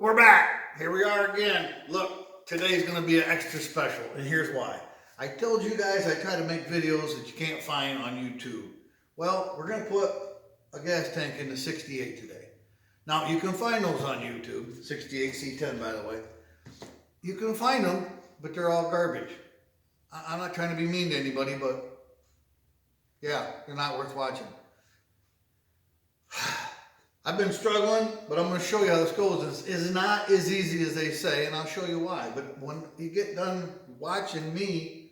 We're back. Here we are again. Look, today's going to be an extra special, and here's why. I told you guys I try to make videos that you can't find on YouTube. Well, we're going to put a gas tank in the 68 today. Now, you can find those on YouTube, 68 C-10 by the way. You can find them, but they're all garbage. I'm not trying to be mean to anybody, but yeah, they're not worth watching. I've been struggling, but I'm going to show you how this goes. It's not as easy as they say, and I'll show you why. But when you get done watching me,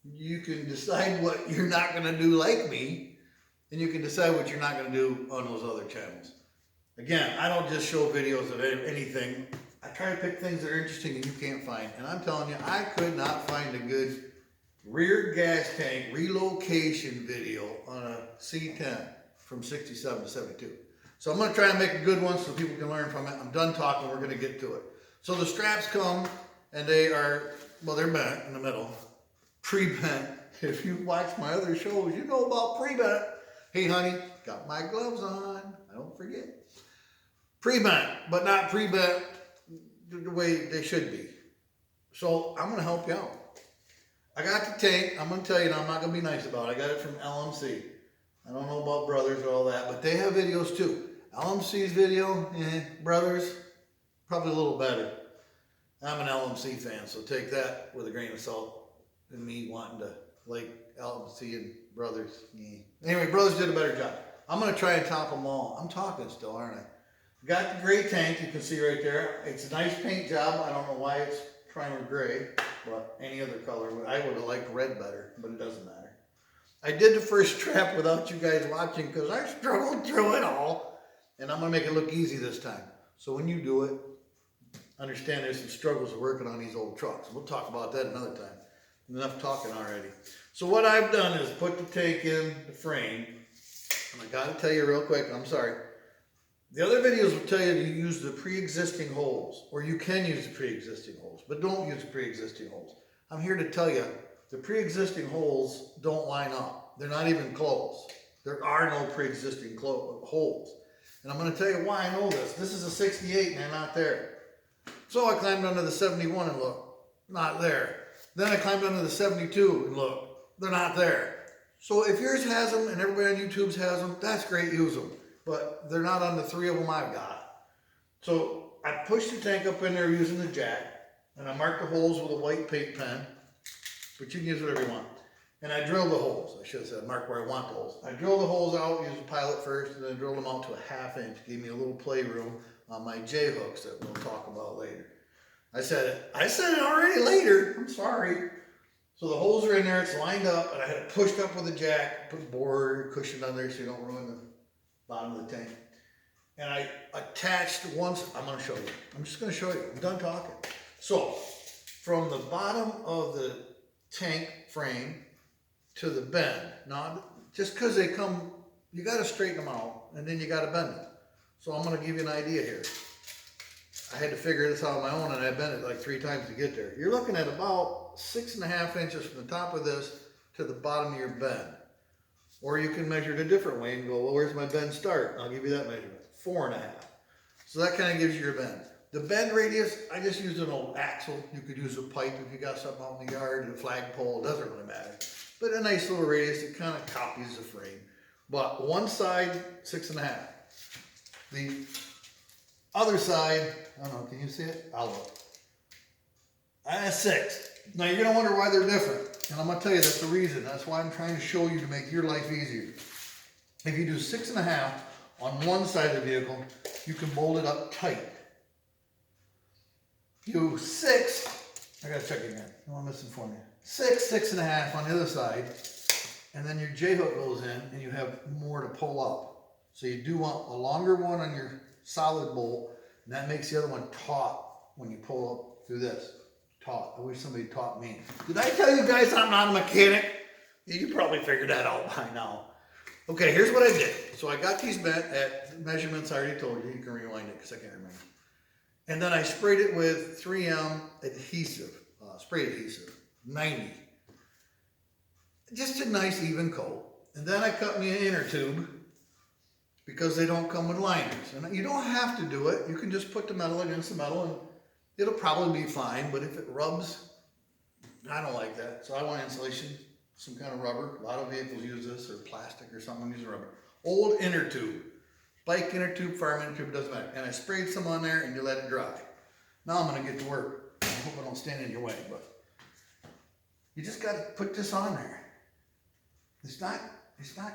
you can decide what you're not going to do like me, and you can decide what you're not going to do on those other channels. Again, I don't just show videos of anything. I try to pick things that are interesting and you can't find. And I'm telling you, I could not find a good rear gas tank relocation video on a C-10 from 67 to 72. So I'm going to try and make a good one so people can learn from it. I'm done talking. We're going to get to it. So the straps come and they are, well, they're bent in the middle. Pre-bent. If you watch my other shows, you know about pre-bent. Hey, honey, got my gloves on. I don't forget. Pre-bent, but not pre-bent the way they should be. So I'm going to help you out. I got the tank. I'm going to tell you, now I'm not going to be nice about it. I got it from LMC. I don't know about Brothers or all that, but they have videos too. LMC's video, Brothers, probably a little better. I'm an LMC fan, so take that with a grain of salt. And me wanting to like LMC and Brothers. Anyway, Brothers did a better job. I'm going to try and top them all. I'm talking still, aren't I? Got the gray tank, you can see right there. It's a nice paint job. I don't know why it's primer gray, but any other color. I would have liked red better, but it doesn't matter. I did the first strap without you guys watching because I struggled through it all. And I'm going to make it look easy this time. So when you do it, understand there's some struggles of working on these old trucks. We'll talk about that another time. Enough talking already. So what I've done is put the tank in the frame. And I got to tell you real quick, I'm sorry. The other videos will tell you to use the pre-existing holes. Or you can use the pre-existing holes. But don't use the pre-existing holes. I'm here to tell you, the pre-existing holes don't line up. They're not even close. There are no pre-existing holes. And I'm going to tell you why I know this. This is a 68 and they're not there. So I climbed under the 71 and look, not there. Then I climbed under the 72 and look, they're not there. So if yours has them and everybody on YouTube's has them, that's great, use them. But they're not on the three of them I've got. So I pushed the tank up in there using the jack and I marked the holes with a white paint pen. But you can use whatever you want. And I drilled the holes. I should have said mark where I want the holes. I drilled the holes out, used a pilot first, and then drilled them out to a 1/2 inch. Gave me a little playroom on my J hooks that we'll talk about later. I said it already later. I'm sorry. So the holes are in there, it's lined up, and I had it pushed up with a jack, put a board cushion on there so you don't ruin the bottom of the tank. And I attached once, I'm gonna show you. I'm just gonna show you, I'm done talking. So from the bottom of the tank frame to the bend. Now, just because they come, you got to straighten them out and then you got to bend them. So I'm going to give you an idea here. I had to figure this out on my own and I bent it like 3 times to get there. You're looking at about 6.5 inches from the top of this to the bottom of your bend. Or you can measure it a different way and go, well, where's my bend start? I'll give you that measurement, 4.5. So that kind of gives you your bend. The bend radius, I just used an old axle. You could use a pipe if you got something out in the yard, a flagpole, it doesn't really matter. But a nice little radius that kind of copies the frame. But one side, 6.5. The other side, I don't know, can you see it? I'll look. 6. Now you're going to wonder why they're different. And I'm going to tell you that's the reason. That's why I'm trying to show you to make your life easier. If you do 6.5 on one side of the vehicle, you can bolt it up tight. Do 6, I gotta check again, I'm missing for me. 6.5 on the other side, and then your J-hook goes in and you have more to pull up. So you do want a longer one on your solid bolt, and that makes the other one taut when you pull up through this. Taut, I wish somebody taught me. Did I tell you guys I'm not a mechanic? You probably figured that out by now. Okay, here's what I did. So I got these bent at measurements I already told you. You can rewind it because I can't remember. And then I sprayed it with 3M adhesive, spray adhesive, 90. Just a nice even coat. And then I cut me an inner tube because they don't come with liners. And you don't have to do it. You can just put the metal against the metal and it'll probably be fine, but if it rubs, I don't like that. So I want insulation, some kind of rubber. A lot of vehicles use this, or plastic or something. I'm using rubber. Old inner tube. Bike inner tube, farm inner tube, doesn't matter. And I sprayed some on there and you let it dry. Now I'm gonna get to work. I hope I don't stand in your way, but you just gotta put this on there. It's not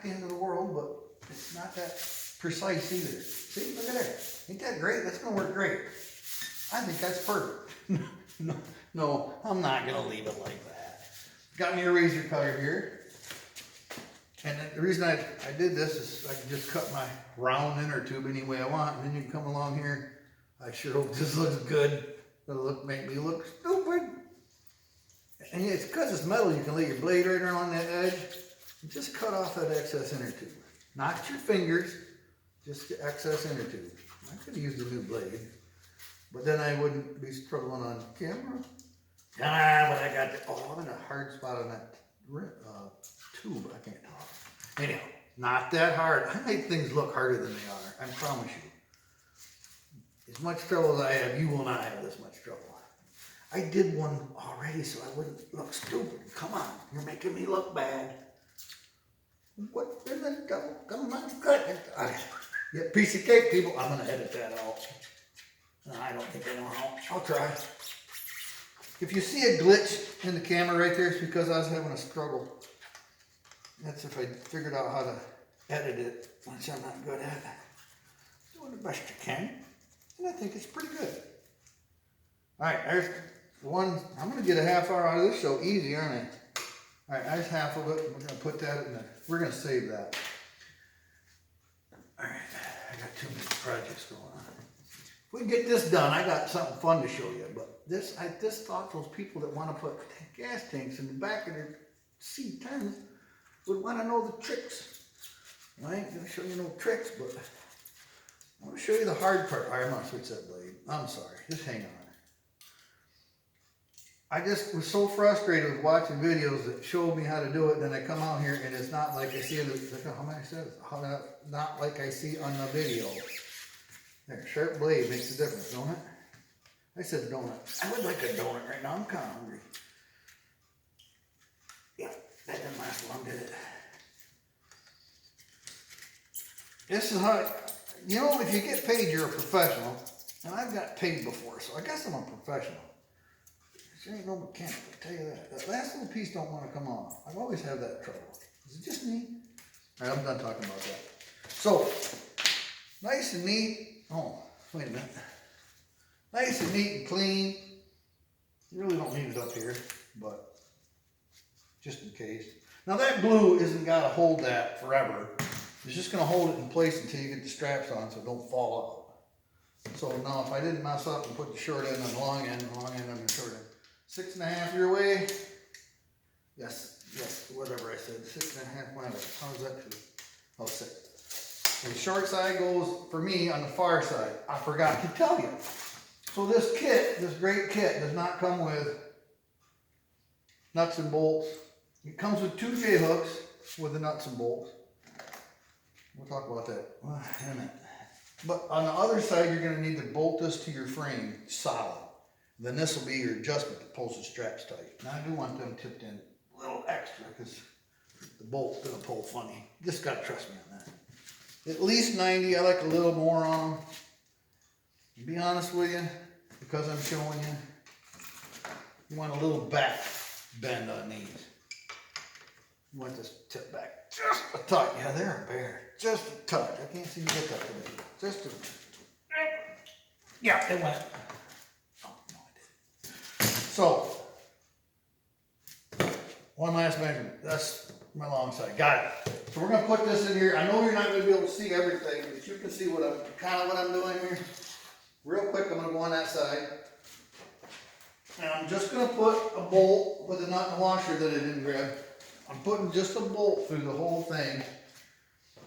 the end of the world, but it's not that precise either. See, look at there. Ain't that great? That's gonna work great. I think that's perfect. No, I'm not gonna leave it like that. Got me a razor cutter here. And the reason I did this is I can just cut my round inner tube any way I want, and then you can come along here. I sure hope this looks good. It'll make me look stupid. And it's because it's metal, you can lay your blade right around that edge and just cut off that excess inner tube. Not your fingers, just the excess inner tube. I could have used a new blade, but then I wouldn't be struggling on camera. But I got I'm in a hard spot on that tube. I can't talk. Anyhow, not that hard. I make things look harder than they are. I promise you. As much trouble as I have, you will not have this much trouble. I did one already so I wouldn't look stupid. Come on, you're making me look bad. What in the devil? Come on, cut it. Yeah, piece of cake, people. I'm gonna edit that out. No, I don't think I know how. I'll try. If you see a glitch in the camera right there, it's because I was having a struggle. That's if I figured out how to edit it, which I'm not good at. Doing the best you can, and I think it's pretty good. All right, there's one. I'm gonna get a half hour out of this show easy, aren't I? All right, there's half of it. We're gonna put that in there. We're gonna save that. All right, I got too many projects going on. If we can get this done, I got something fun to show you. But I just thought those people that want to put gas tanks in the back of their C-10s would want to know the tricks. Well, I ain't gonna show you no tricks, but I'm gonna show you the hard part. All right, I'm gonna switch that blade. I'm sorry, just hang on. I just was so frustrated with watching videos that showed me how to do it, then I come out here and it's not like I see it. How many says? Not like I see on the video. There, sharp blade makes a difference, don't it? I said donut. I would like a donut right now. I'm kind of hungry. Yeah, that didn't last long, did it? This is how, you know, if you get paid, you're a professional. And I've got paid before, so I guess I'm a professional. There ain't no mechanic, I'll tell you that. That last little piece don't want to come off. I've always had that trouble. Is it just me? All right, I'm done talking about that. So, nice and neat. Oh, wait a minute. Nice and neat and clean. You really don't need it up here, but just in case. Now that glue isn't got to hold that forever. It's just going to hold it in place until you get the straps on so it don't fall out. So now if I didn't mess up and put the short end on the long end on the short end. 6.5 your way. Yes, whatever I said. 6.5 my way. How's that true? Oh, 6. And the short side goes, for me, on the far side. I forgot to tell you. So this kit, this great kit, does not come with nuts and bolts. It comes with 2 J-hooks with the nuts and bolts. We'll talk about that in a minute. But on the other side, you're going to need to bolt this to your frame solid. Then this will be your adjustment that pulls the straps tight. Now I do want them tipped in a little extra because the bolt's going to pull funny. You just got to trust me on that. At least 90. I like a little more on them. To be honest with you, because I'm showing you, you want a little back bend on these. You want this tip back just a touch. Yeah, they're a bear. Just a touch. I can't seem to get that today. Just a yeah, it went. Oh, no, it didn't. So, one last measurement. That's my long side. Got it. So we're going to put this in here. I know you're not going to be able to see everything, but you can see what I'm doing here. Real quick, I'm going to go on that side. And I'm just going to put a bolt with a nut and washer that I didn't grab. I'm putting just a bolt through the whole thing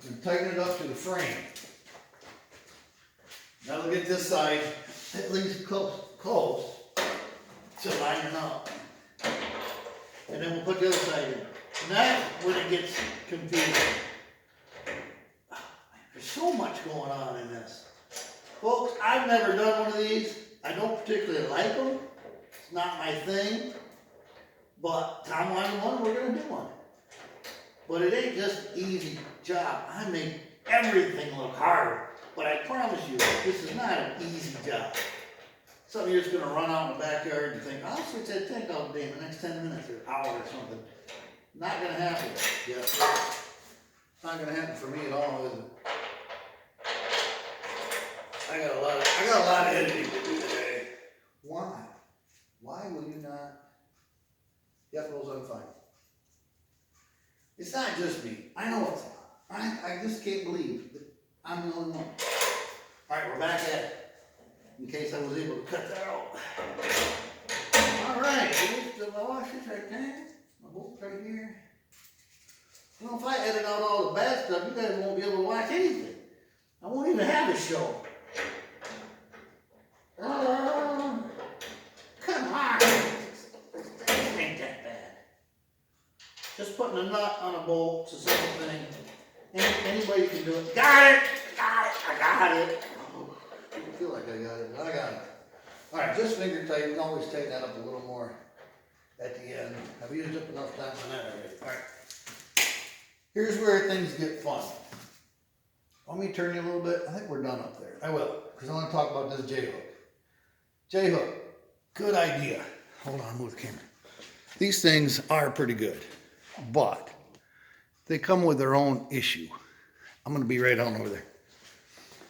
and tighten it up to the frame. Now look at this side, at least close to lining up. And then we'll put the other side in. And that's when it gets confusing. There's so much going on in this. Folks, I've never done one of these. I don't particularly like them. It's not my thing. But Tom wanted one, we're gonna do one. But it ain't just an easy job. I make everything look hard. But I promise you, this is not an easy job. Something you're just gonna run out in the backyard and think, I'll switch that tank out today in the next 10 minutes or an hour or something. Not gonna happen. Yes, it's not gonna happen for me at all, is it? I got a lot of editing to do today. Why? Why will you not? Yep, rolls on fine. It's not just me. I know it's not. I just can't believe that I'm the only one. Alright, we're back at it. In case I was able to cut that out. Alright, here's the washers right there. My bolts right here. You know, if I edit out all the bad stuff, you guys won't be able to watch anything. I won't even have a show. Come on. This ain't that bad. Just putting a nut on a bolt, it's a simple thing. Anybody can do it. Got it! I got it! Oh, I don't feel like I got it, but I got it. Alright, just finger tight. We can always tighten that up a little more at the end. I've used up enough time on that already. Alright. Here's where things get fun. Want me to turn you a little bit? I think we're done up there. I will, because I want to talk about this J-hook. J-hook, good idea. Hold on, move the camera. These things are pretty good, but they come with their own issue. I'm going to be right on over there.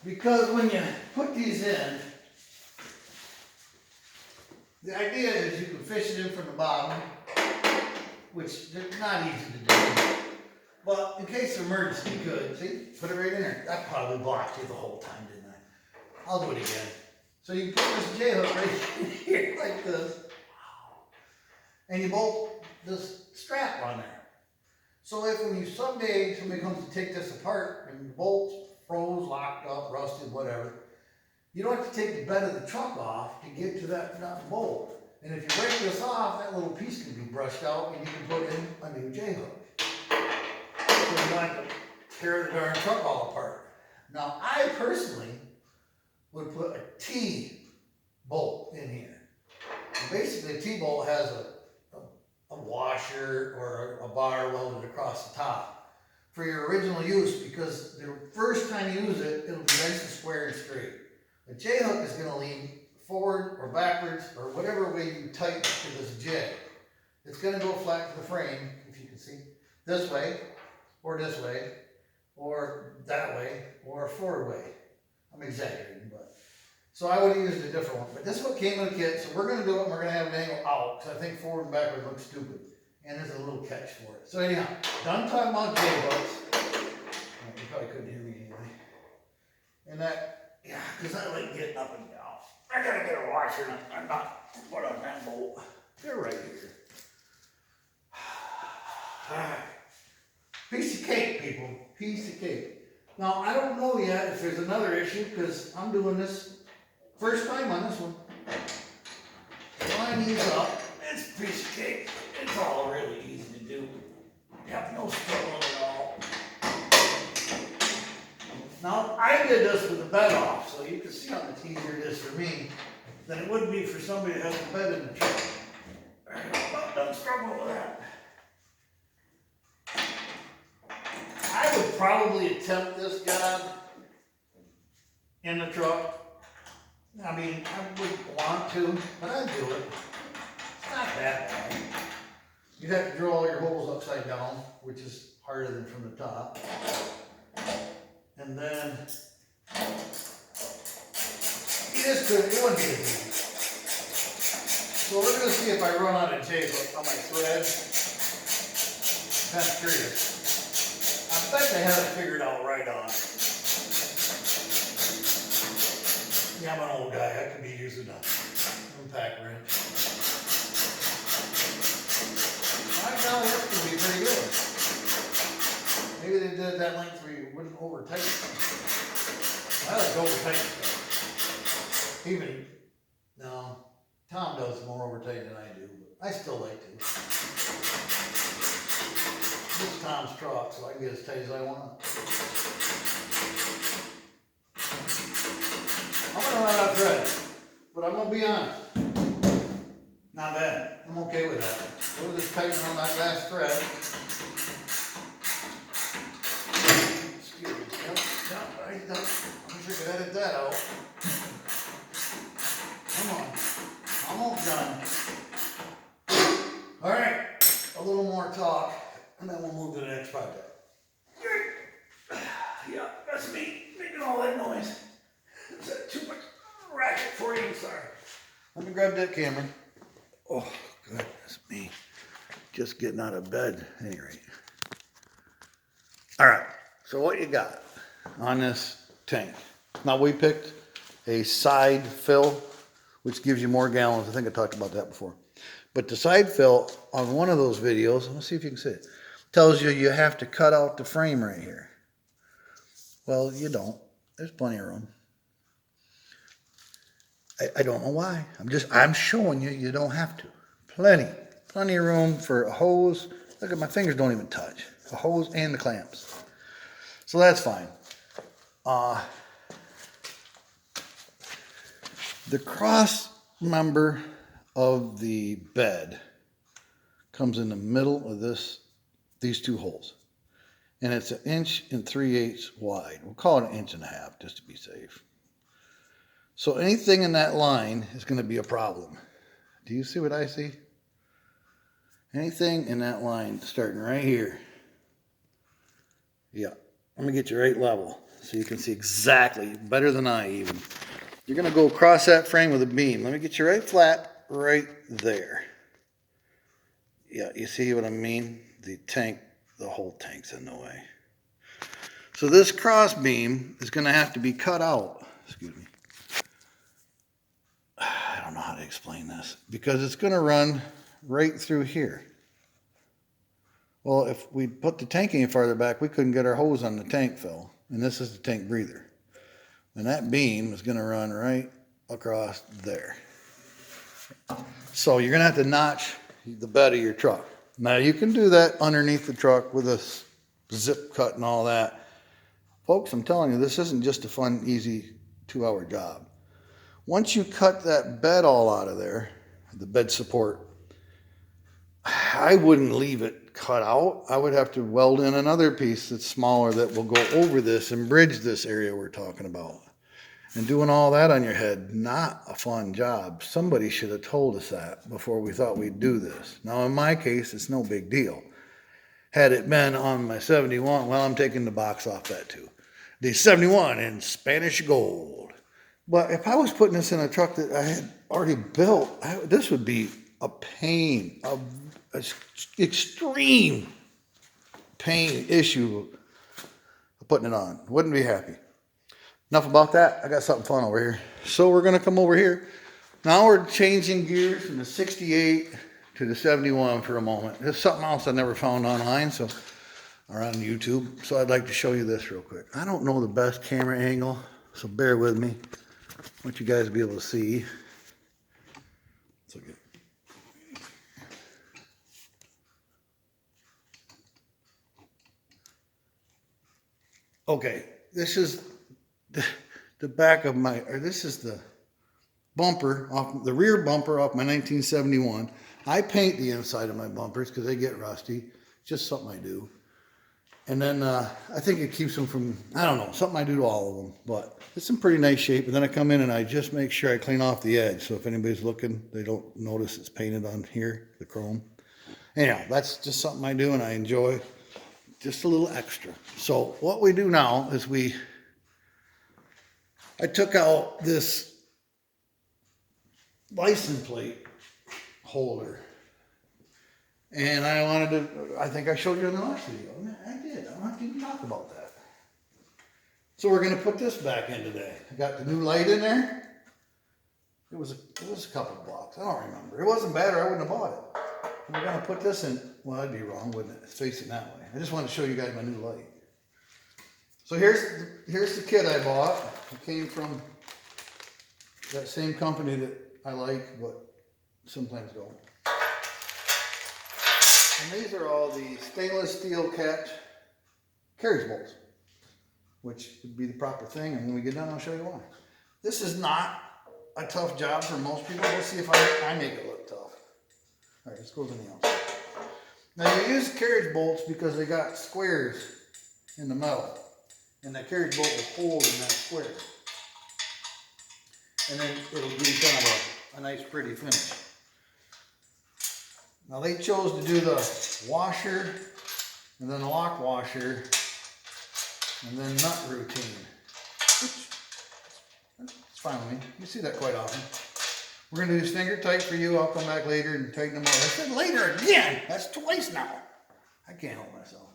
Because when you put these in, the idea is you can fish it in from the bottom, which is not easy to do. But in case of emergency, you could. See? Put it right in there. That probably blocked you the whole time, didn't I? I'll do it again. So you put this J-hook right in here like this. And you bolt this strap on there. So if when you someday somebody comes to take this apart and the bolt's froze, locked up, rusted, whatever, you don't have to take the bed of the truck off to get to that bolt. And if you break this off, that little piece can be brushed out and you can put in a new J-hook. So you don't have to tear the darn truck all apart. Now, I personally would put a T-bolt in here. And basically, a T-bolt has a washer or a bar welded across the top for your original use, because the first time you use it, it'll be nice and square and straight. A J-hook is going to lean forward or backwards or whatever way you tighten to this J. It's going to go flat to the frame, if you can see, this way, or this way, or that way, or a forward way. I'm exaggerating, but. So I would have used a different one. But this is what came with the kit, so we're going to do it and we're going to have an angle out, because I think forward and backward looks stupid. And there's a little catch for it. So anyhow, done talking about J-hooks. You probably couldn't hear me anyway. And that, yeah, because I like getting up and down. I got to get a washer and I'm not put on that bolt. They're right here. Alright. Piece of cake, people. Piece of cake. Now, I don't know yet if there's another issue, because I'm doing this first time on this one. Line these up. It's a piece of cake. It's all really easy to do. You have no struggle at all. Now, I did this with the bed off, so you can see how much easier it is for me than it would be for somebody that has a bed in the truck. Don't struggle with that. I would probably attempt this job in the truck. I mean, I wouldn't want to, but I'd do it. It's not that bad. You'd have to drill all your holes upside down, which is harder than from the top. And then, you just couldn't, it wouldn't be as easy. So we're going to see if I run out of J-hook on my thread. I'm kind of curious. I bet they have it figured out right on. Yeah, I'm an old guy. I could be using an impact wrench. I know this could be pretty good. Maybe they did that length where you wouldn't over tighten. I like over tighten stuff. Even, no, Tom does more over tighten than I do, but I still like to. This is Tom's truck, so I can get as tight as I want. out of thread. But I'm gonna be honest. Not bad. I'm okay with that. We'll just tighten on that last thread. Excuse me. Yep, right. I wish I could edit that out. Come on. Almost done. All right. A little more talk, and then we'll move to the next project. Yeah, that's me making all that noise. Is that too much racket for you? Sorry. Let me grab that camera. Oh, goodness me. Just getting out of bed, at any rate. All right, so what you got on this tank? Now, we picked a side fill, which gives you more gallons. I think I talked about that before. But the side fill on one of those videos, let's see if you can see it, tells you you have to cut out the frame right here. Well, you don't. There's plenty of room. I don't know why. I'm showing you, you don't have to. Plenty of room for a hose. Look at my fingers don't even touch. A hose and the clamps. So that's fine. The cross member of the bed comes in the middle of these two holes. And it's 1 3/8 inches wide. We'll call it 1.5 inches just to be safe. So anything in that line is going to be a problem. Do you see what I see? Anything in that line starting right here. Yeah, let me get you right level so you can see exactly, better than I even. You're going to go across that frame with a beam. Let me get you right flat right there. Yeah, you see what I mean? The whole tank's in the way. So this cross beam is going to have to be cut out. Excuse me. I don't know how to explain this. Because it's going to run right through here. Well, if we put the tank any farther back, we couldn't get our hose on the tank fill. And this is the tank breather. And that beam is going to run right across there. So you're going to have to notch the bed of your truck. Now you can do that underneath the truck with a zip cut and all that. Folks, I'm telling you, this isn't just a fun, easy 2-hour job. Once you cut that bed all out of there, the bed support, I wouldn't leave it cut out. I would have to weld in another piece that's smaller that will go over this and bridge this area we're talking about. And doing all that on your head, not a fun job. Somebody should have told us that before we thought we'd do this. Now, in my case, it's no big deal. Had it been on my 71, well, I'm taking the box off that too. The 71 in Spanish gold. But if I was putting this in a truck that I had already built, this would be a pain, an extreme pain issue of putting it on. Wouldn't be happy. Enough about that. I got something fun over here. So we're going to come over here. Now we're changing gears from the 68 to the 71 for a moment. There's something else I never found online or on YouTube. So I'd like to show you this real quick. I don't know the best camera angle, so bear with me. I want you guys to be able to see. It's okay. Okay, this is the back of this is the bumper, the rear bumper off my 1971. I paint the inside of my bumpers because they get rusty. Just something I do. And then I think it keeps them from, I don't know, something I do to all of them. But it's in pretty nice shape. And then I come in and I just make sure I clean off the edge. So if anybody's looking, they don't notice it's painted on here, the chrome. Anyhow, that's just something I do and I enjoy. Just a little extra. So what we do now is I took out this license plate holder. And I think I showed you in the last video. I did. I don't have to even talk about that. So we're going to put this back in today. I got the new light in there. It was a couple of blocks. I don't remember. It wasn't bad or I wouldn't have bought it. And we're going to put this in. Well, that'd be wrong, wouldn't it? It's facing that way. I just wanted to show you guys my new light. So here's the kit I bought. It came from that same company that I like, but sometimes don't. And these are all the stainless steel carriage bolts, which would be the proper thing. And when we get done, I'll show you why. This is not a tough job for most people. Let's see if I make it look tough. All right, let's go to the outside. Now you use carriage bolts because they got squares in the metal. And that carriage bolt will hold in that square. And then it'll give you kind of a nice pretty finish. Now they chose to do the washer and then lock washer and then nut routine. It's fine with me. You see that quite often. We're going to do this finger tight for you. I'll come back later and tighten them up. I said later again. That's twice now. I can't help myself.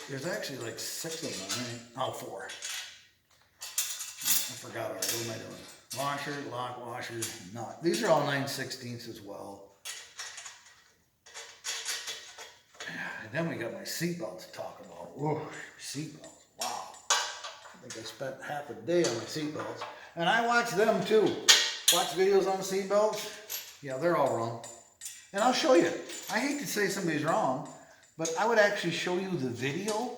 There's actually like 6 of them, right? Oh, 4. I forgot already. What am I doing? Washer, lock, washer, nut. These are all 9/16 as well. And then we got my seatbelt to talk about. Whoa, seatbelts. Wow. I think I spent half a day on my seatbelts. And I watch them too. Watch videos on seatbelts. Yeah, they're all wrong. And I'll show you. I hate to say somebody's wrong, but I would actually show you the video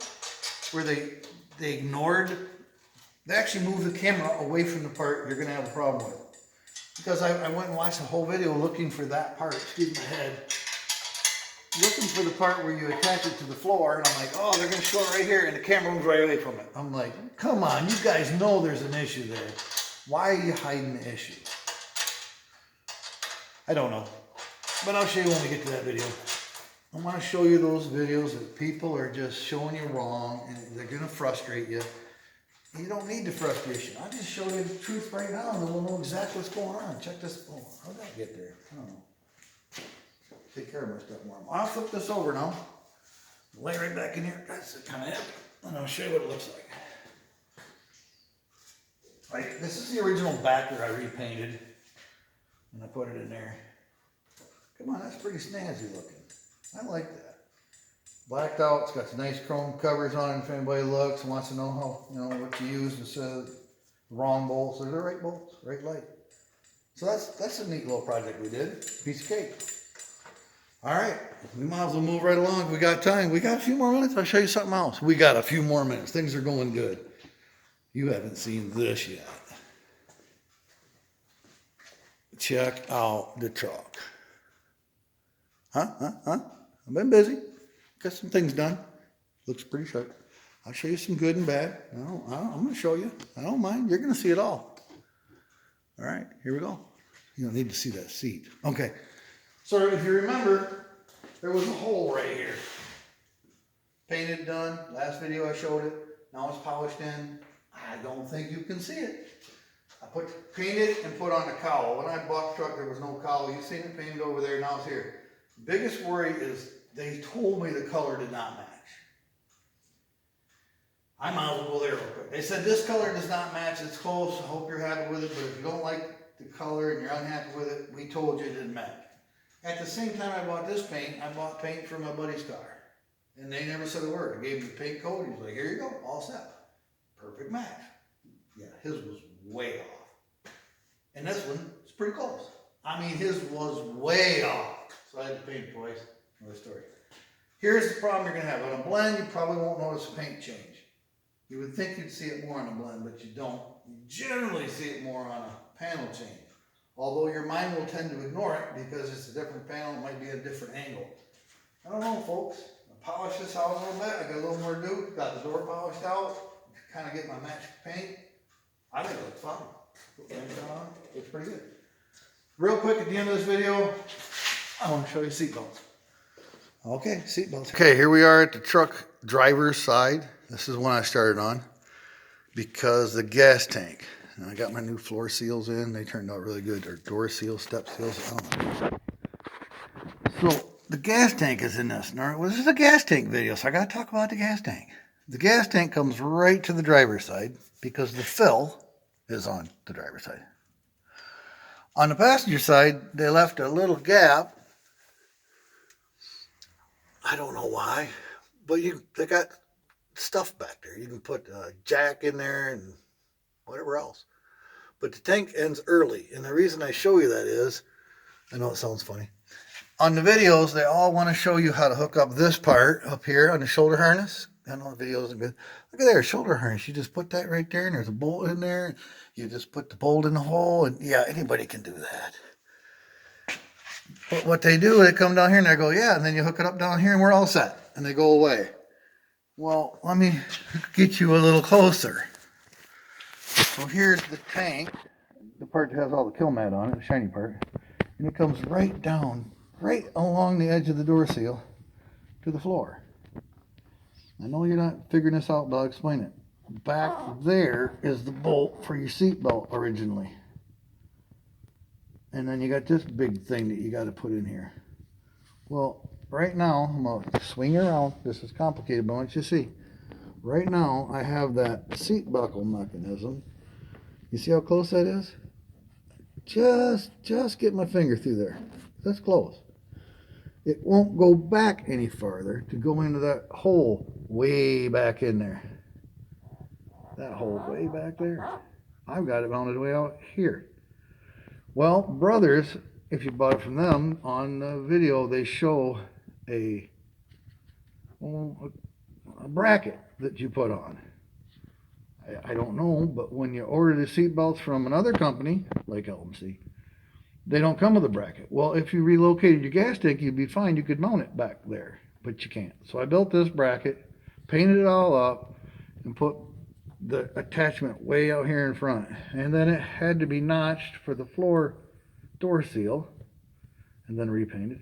where they ignored, they actually moved the camera away from the part you're going to have a problem with. Because I went and watched the whole video looking for that part, excuse my head, looking for the part where you attach it to the floor, and I'm like, oh, they're going to show it right here, and the camera moves right away from it. I'm like, come on, you guys know there's an issue there. Why are you hiding the issue? I don't know. But I'll show you when we get to that video. I want to show you those videos that people are just showing you wrong and they're going to frustrate you. You don't need the frustration. I'll just show you the truth right now and then we'll know exactly what's going on. Check this. Oh, how did I get there? I don't know. Take care of my stuff more. I'll flip this over now. Lay right back in here. That's kind of it. And I'll show you what it looks like. Right, this is the original backer I repainted. And I put it in there. Come on, that's pretty snazzy looking. I like that. Blacked out, it's got some nice chrome covers on it if anybody looks and wants to know how, what you use instead of the wrong bolts. They're the right bolts, right light. So that's a neat little project we did. Piece of cake. All right, we might as well move right along. We got time. We got a few more minutes. I'll show you something else. We got a few more minutes. Things are going good. You haven't seen this yet. Check out the truck. Huh? I've been busy. Got some things done. Looks pretty sharp. I'll show you some good and bad. I'm going to show you. I don't mind. You're going to see it all. All right, here we go. You don't need to see that seat. Okay. So if you remember, there was a hole right here. Painted, done. Last video I showed it. Now it's polished in. I don't think you can see it. I painted and put on a cowl. When I bought the truck, there was no cowl. You've seen it painted over there. Now it's here. Biggest worry is they told me the color did not match. I might as well go there real quick. They said this color does not match. It's close. I hope you're happy with it. But if you don't like the color and you're unhappy with it, we told you it didn't match. At the same time I bought this paint, I bought paint for my buddy's car. And they never said a word. I gave him the paint code. He's like, here you go, all set. Perfect match. Yeah, his was way off. And this one is pretty close. I mean, his was way off. So I had to paint it twice. Another story. Here's the problem you're going to have. On a blend, you probably won't notice a paint change. You would think you'd see it more on a blend, but you don't. You generally see it more on a panel change. Although your mind will tend to ignore it because it's a different panel, it might be a different angle. I don't know, folks. I polished this out a little bit. I got a little more to do. Got the door polished out. Kind of get my match paint. I think it looks fine. Put paint on. Looks pretty good. Real quick at the end of this video, I want to show you seatbelts. Okay, seatbelts. Okay, here we are at the truck driver's side. This is one I started on because the gas tank. And I got my new floor seals in. They turned out really good. Or door seals, step seals. I don't know. So the gas tank is in this. Now, this is a gas tank video, so I got to talk about the gas tank. The gas tank comes right to the driver's side because the fill is on the driver's side. On the passenger side, they left a little gap. I don't know why, but they got stuff back there. You can put a jack in there and whatever else. But the tank ends early, and the reason I show you that is, I know it sounds funny. On the videos, they all want to show you how to hook up this part up here on the shoulder harness, I know the videos are good. Look at there, shoulder harness. You just put that right there, and there's a bolt in there. You just put the bolt in the hole, and yeah, anybody can do that. But what they do, they come down here and they go, yeah, and then you hook it up down here, and we're all set, and they go away. Well, let me get you a little closer. So here's the tank, the part that has all the kill mat on it, the shiny part, and it comes right down, right along the edge of the door seal to the floor. I know you're not figuring this out, but I'll explain it. Back there is the bolt for your seat belt originally. And then you got this big thing that you got to put in here. Well, right now, I'm going to swing around. This is complicated, but I want you to see. Right now, I have that seat buckle mechanism. You see how close that is? Just get my finger through there. That's close. It won't go back any farther to go into that hole way back in there. That hole way back there. I've got it mounted way out here. Well, Brothers, if you bought it from them, on the video they show a bracket that you put on. I don't know, but when you order the seat belts from another company, like LMC, they don't come with a bracket. Well, if you relocated your gas tank, you'd be fine. You could mount it back there, but you can't. So I built this bracket, painted it all up, and put the attachment way out here in front. And then it had to be notched for the floor door seal, and then repainted.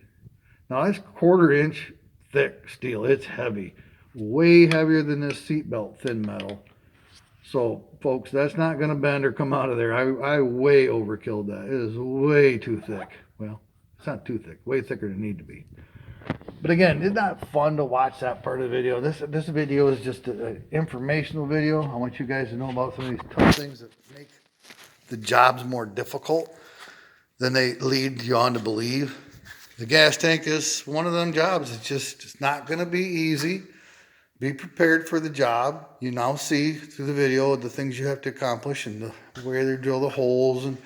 Now that's 1/4 inch thick steel. It's heavy, way heavier than this seat belt thin metal. So, folks, that's not going to bend or come out of there. I way overkilled that. It is way too thick. Well, it's not too thick. Way thicker than it need to be. But again, it's not fun to watch that part of the video. This video is just an informational video. I want you guys to know about some of these tough things that make the jobs more difficult than they lead you on to believe. The gas tank is one of them jobs. It's not going to be easy. Be prepared for the job. You now see through the video the things you have to accomplish and the way they drill the holes, and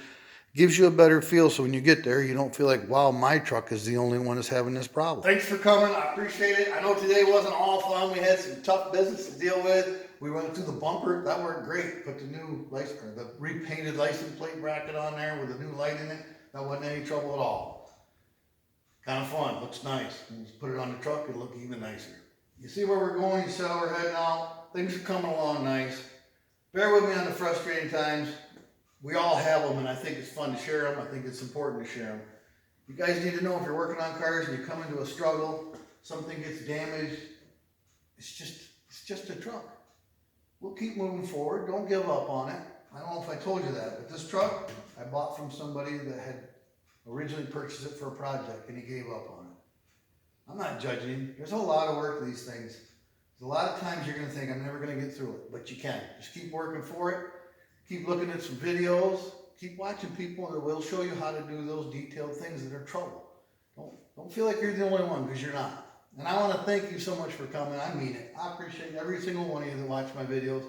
gives you a better feel so when you get there you don't feel like, wow, my truck is the only one that's having this problem. Thanks for coming. I appreciate it. I know today wasn't all fun. We had some tough business to deal with. We went through the bumper. That worked great. Put the new the repainted license plate bracket on there with a new light in it. That wasn't any trouble at all. Kind of fun. Looks nice. When you put it on the truck, it'll look even nicer. You see where we're going, you see how we're heading out. Things are coming along nice. Bear with me on the frustrating times. We all have them, and I think it's fun to share them. I think it's important to share them. You guys need to know if you're working on cars and you come into a struggle, something gets damaged, it's just a truck. We'll keep moving forward. Don't give up on it. I don't know if I told you that, but this truck I bought from somebody that had originally purchased it for a project, and he gave up on it. I'm not judging him. There's a lot of work to these things. There's a lot of times you're going to think, I'm never going to get through it, but you can. Just keep working for it. Keep looking at some videos. Keep watching people that will show you how to do those detailed things that are trouble. Don't feel like you're the only one, because you're not. And I want to thank you so much for coming. I mean it. I appreciate every single one of you that watch my videos.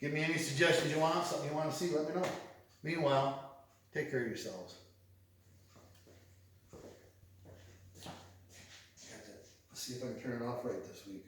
Give me any suggestions you want, something you want to see, let me know. Meanwhile, take care of yourselves. Let's see if I can turn it off right this week.